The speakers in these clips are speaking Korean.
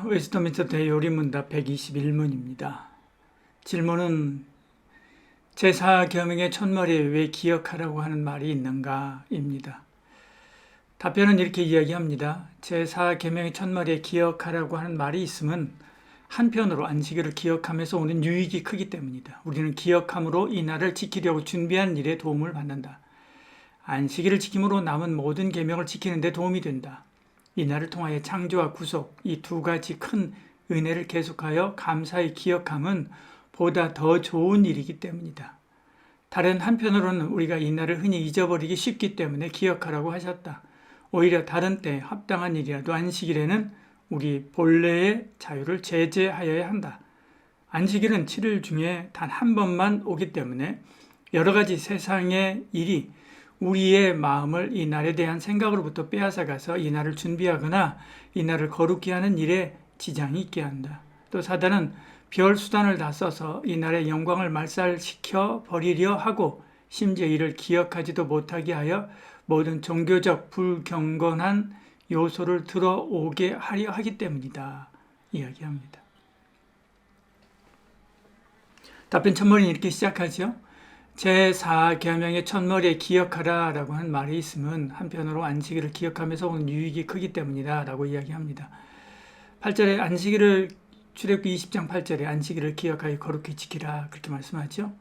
웨스트민스터 대요리문답 121문입니다. 질문은 제4계명의 첫머리에 왜 기억하라고 하는 말이 있는가? 입니다. 답변은 이렇게 이야기합니다. 제4계명의 첫머리에 기억하라고 하는 말이 있으면 한편으로 안식일을 기억하면서 오는 유익이 크기 때문이다. 우리는 기억함으로 이 날을 지키려고 준비한 일에 도움을 받는다. 안식일을 지킴으로 남은 모든 계명을 지키는 데 도움이 된다. 이 날을 통하여 창조와 구속, 이 두 가지 큰 은혜를 계속하여 감사히 기억함은 보다 더 좋은 일이기 때문이다. 다른 한편으로는 우리가 이 날을 흔히 잊어버리기 쉽기 때문에 기억하라고 하셨다. 오히려 다른 때 합당한 일이라도 안식일에는 우리 본래의 자유를 제재하여야 한다. 안식일은 7일 중에 단 한 번만 오기 때문에 여러 가지 세상의 일이 우리의 마음을 이 날에 대한 생각으로부터 빼앗아가서 이 날을 준비하거나 이 날을 거룩히 하는 일에 지장이 있게 한다. 또 사단은 별 수단을 다 써서 이 날의 영광을 말살시켜 버리려 하고 심지어 이를 기억하지도 못하게 하여 모든 종교적 불경건한 요소를 들어오게 하려 하기 때문이다. 이야기합니다. 답변 첫머리는 이렇게 시작하죠. 제4계명의 첫머리에 기억하라 라고 하는 말이 있으면 한편으로 안식일을 기억하면서 오는 유익이 크기 때문이다 라고 이야기합니다. 8절에 안식일을 출애굽기 20장 8절에 안식일을 기억하여 거룩히 지키라 그렇게 말씀하죠.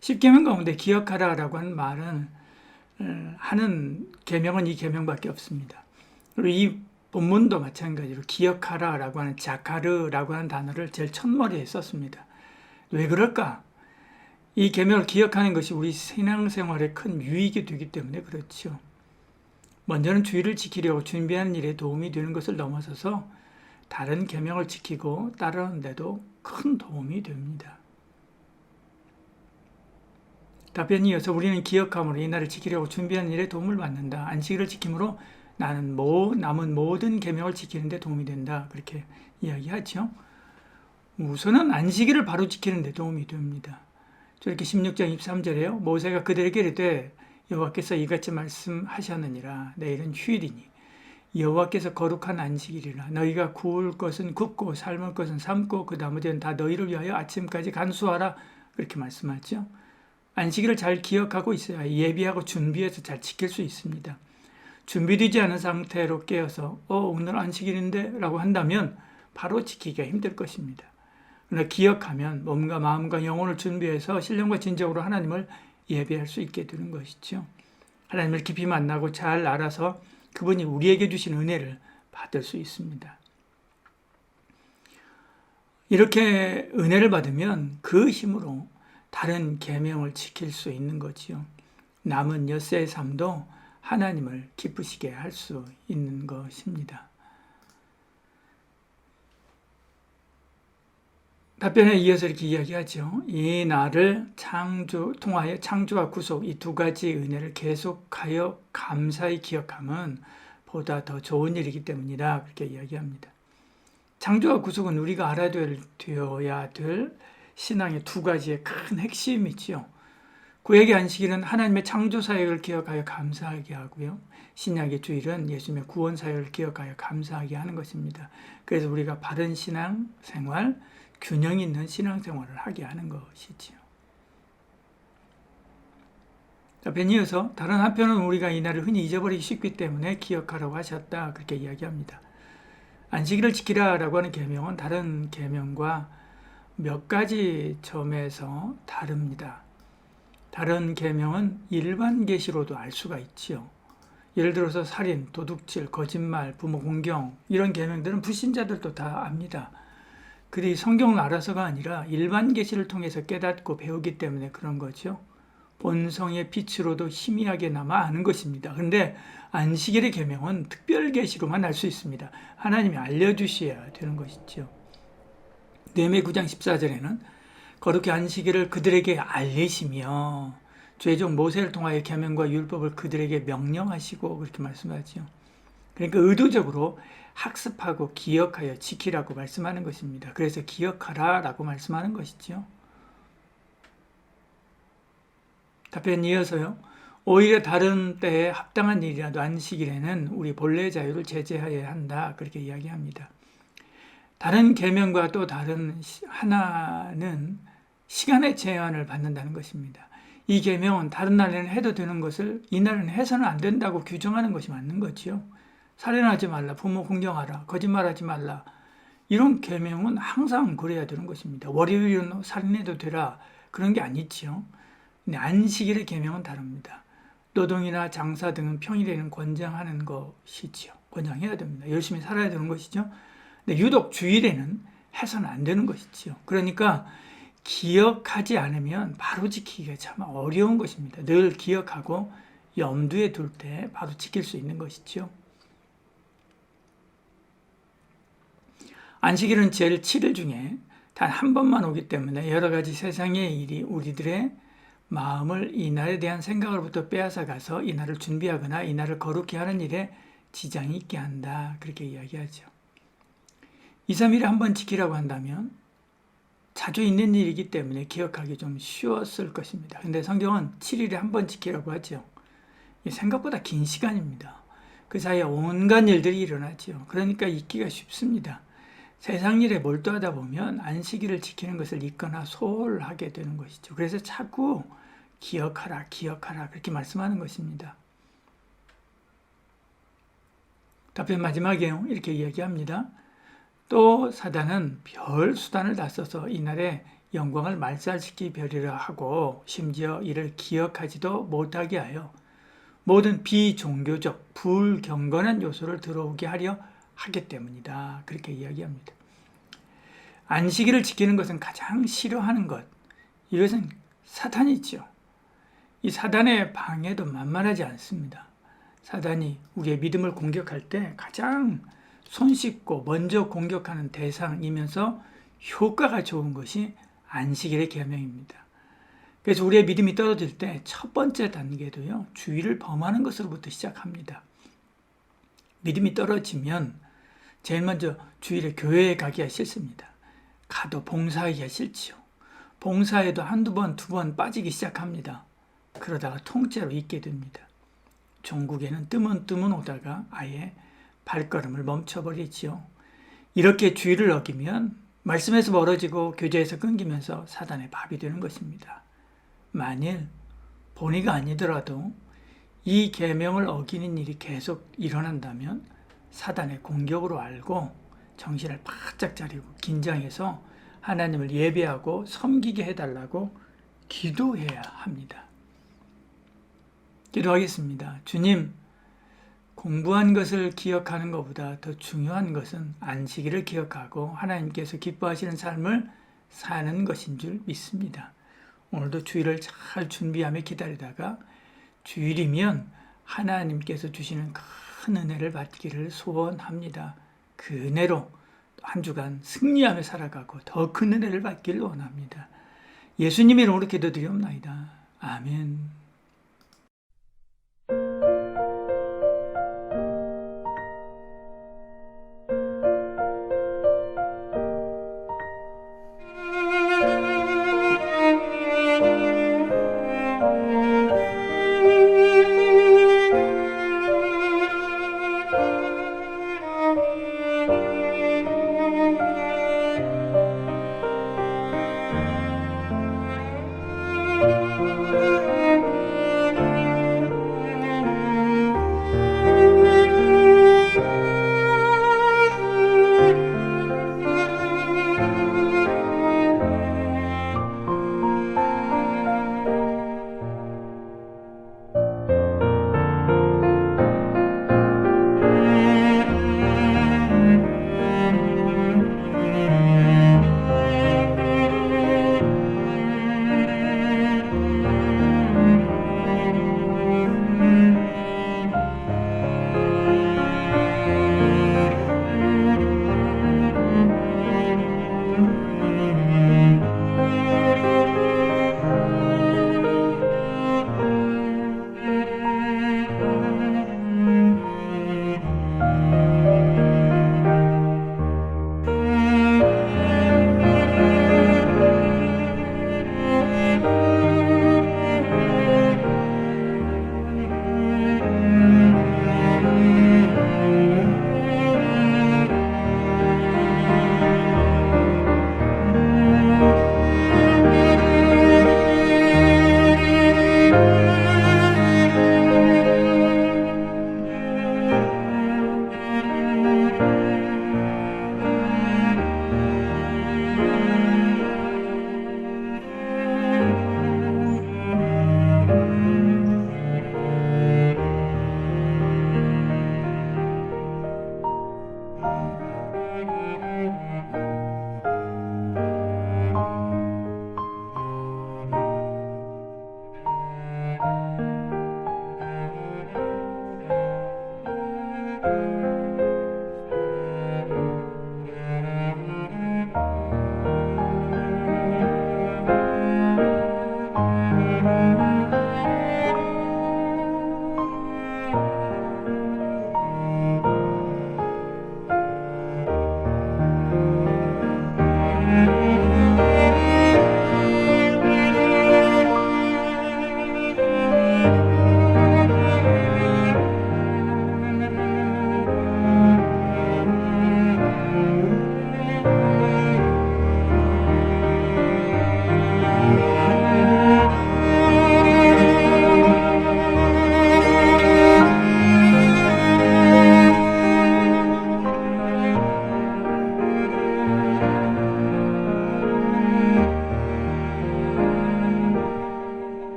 10계명 가운데 기억하라 라고 하는 말은 하는 계명은 이 계명밖에 없습니다. 그리고 이 본문도 마찬가지로 기억하라 라고 하는 자카르라고 하는 단어를 제일 첫머리에 썼습니다. 왜 그럴까? 이 계명을 기억하는 것이 우리 신앙생활에 큰 유익이 되기 때문에 그렇죠. 먼저는 주의를 지키려고 준비하는 일에 도움이 되는 것을 넘어서서 다른 계명을 지키고 따르는 데도 큰 도움이 됩니다. 답변이 이어서 우리는 기억함으로 이 날을 지키려고 준비하는 일에 도움을 받는다. 안식일을 지킴으로 나는 남은 모든 계명을 지키는 데 도움이 된다. 그렇게 이야기하죠. 우선은 안식일을 바로 지키는 데 도움이 됩니다. 저렇게 16장 23절에요. 모세가 그들에게 이르되 여호와께서 이같이 말씀하셨느니라. 내일은 휴일이니 여호와께서 거룩한 안식일이라. 너희가 구울 것은 굽고 삶을 것은 삶고 그 나머지는 다 너희를 위하여 아침까지 간수하라. 그렇게 말씀하죠. 안식일을 잘 기억하고 있어야 예비하고 준비해서 잘 지킬 수 있습니다. 준비되지 않은 상태로 깨어서 오늘 안식일인데 라고 한다면 바로 지키기가 힘들 것입니다. 그러나 기억하면 몸과 마음과 영혼을 준비해서 신령과 진정으로 하나님을 예배할 수 있게 되는 것이죠. 하나님을 깊이 만나고 잘 알아서 그분이 우리에게 주신 은혜를 받을 수 있습니다. 이렇게 은혜를 받으면 그 힘으로 다른 계명을 지킬 수 있는 거지요. 남은 엿새의 삶도 하나님을 기쁘시게 할 수 있는 것입니다. 답변에 이어서 이렇게 이야기하죠. 이 날을 통하여 창조와 구속 이 두 가지 은혜를 계속하여 감사히 기억함은 보다 더 좋은 일이기 때문이다. 그렇게 이야기합니다. 창조와 구속은 우리가 되어야 될 신앙의 두 가지의 큰 핵심이지요. 구약의 안식일은 하나님의 창조 사역을 기억하여 감사하게 하고요. 신약의 주일은 예수님의 구원 사역을 기억하여 감사하게 하는 것입니다. 그래서 우리가 바른 신앙생활, 균형 있는 신앙생활을 하게 하는 것이지요. 답변 이어서 다른 한편은 우리가 이 날을 흔히 잊어버리기 쉽기 때문에 기억하라고 하셨다. 그렇게 이야기합니다. 안식일을 지키라라고 하는 계명은 다른 계명과 몇 가지 점에서 다릅니다. 다른 계명은 일반 계시로도 알 수가 있지요. 예를 들어서 살인, 도둑질, 거짓말, 부모 공경 이런 계명들은 불신자들도 다 압니다. 그들이 성경을 알아서가 아니라 일반 계시를 통해서 깨닫고 배우기 때문에 그런 거죠. 본성의 빛으로도 희미하게 남아 아는 것입니다. 그런데 안식일의 계명은 특별 계시로만 알 수 있습니다. 하나님이 알려주셔야 되는 것이죠. 느헤미야 9장 14절에는 거룩히 안식일을 그들에게 알리시며 죄종 모세를 통하여 계명과 율법을 그들에게 명령하시고 그렇게 말씀하죠. 그러니까 의도적으로 학습하고 기억하여 지키라고 말씀하는 것입니다. 그래서 기억하라 라고 말씀하는 것이죠. 답변 이어서요. 오히려 다른 때에 합당한 일이라도 안식일에는 우리 본래 자유를 제재하여야 한다. 그렇게 이야기합니다. 다른 계명과 또 다른 하나는 시간의 제한을 받는다는 것입니다. 이 계명은 다른 날에는 해도 되는 것을 이날은 해서는 안 된다고 규정하는 것이 맞는 거지요. 살인하지 말라, 부모 공경하라, 거짓말하지 말라. 이런 계명은 항상 그래야 되는 것입니다. 월요일은 살인해도 되라 그런 게 아니지요. 근데 안식일의 계명은 다릅니다. 노동이나 장사 등은 평일에는 권장하는 것이지요. 권장해야 됩니다. 열심히 살아야 되는 것이죠. 근데 유독 주일에는 해서는 안 되는 것이지요. 그러니까 기억하지 않으면 바로 지키기가 참 어려운 것입니다. 늘 기억하고 염두에 둘 때 바로 지킬 수 있는 것이지요. 안식일은 제일 7일 중에 단 한 번만 오기 때문에 여러 가지 세상의 일이 우리들의 마음을 이날에 대한 생각으로부터 빼앗아 가서 이날을 준비하거나 이날을 거룩히 하는 일에 지장이 있게 한다. 그렇게 이야기하죠. 2, 3일에 한 번 지키라고 한다면 자주 있는 일이기 때문에 기억하기 좀 쉬웠을 것입니다. 근데 성경은 7일에 한 번 지키라고 하죠. 생각보다 긴 시간입니다. 그 사이에 온갖 일들이 일어나죠. 그러니까 잊기가 쉽습니다. 세상 일에 몰두하다 보면 안식일을 지키는 것을 잊거나 소홀하게 되는 것이죠. 그래서 자꾸 기억하라, 기억하라 그렇게 말씀하는 것입니다. 답변 마지막에 이렇게 이야기합니다. 또 사단은 별 수단을 다 써서 이날에 영광을 말살시키기 벼리라 하고 심지어 이를 기억하지도 못하게 하여 모든 비종교적 불경건한 요소를 들어오게 하려 하기 때문이다. 그렇게 이야기합니다. 안식일을 지키는 것은 가장 싫어하는 것. 이것은 사탄이죠. 이 사단의 방해도 만만하지 않습니다. 사단이 우리의 믿음을 공격할 때 가장 손쉽고 먼저 공격하는 대상이면서 효과가 좋은 것이 안식일의 계명입니다. 그래서 우리의 믿음이 떨어질 때 첫 번째 단계도요, 주의를 범하는 것으로부터 시작합니다. 믿음이 떨어지면 제일 먼저 주일에 교회에 가기가 싫습니다. 가도 봉사하기가 싫지요. 봉사에도 한두 번, 두 번 빠지기 시작합니다. 그러다가 통째로 잊게 됩니다. 종국에는 뜨문뜨문 오다가 아예 발걸음을 멈춰버리지요. 이렇게 주의를 어기면 말씀에서 멀어지고 교제에서 끊기면서 사단의 밥이 되는 것입니다. 만일 본의가 아니더라도 이 계명을 어기는 일이 계속 일어난다면 사단의 공격으로 알고 정신을 바짝 차리고 긴장해서 하나님을 예배하고 섬기게 해달라고 기도해야 합니다. 기도하겠습니다. 주님, 공부한 것을 기억하는 것보다 더 중요한 것은 안식일을 기억하고 하나님께서 기뻐하시는 삶을 사는 것인 줄 믿습니다. 오늘도 주일을 잘 준비하며 기다리다가 주일이면 하나님께서 주시는 큰 은혜를 받기를 소원합니다. 그 은혜로 한 주간 승리하며 살아가고 더 큰 은혜를 받기를 원합니다. 예수님의 이름으로 기도드리옵나이다. 아멘.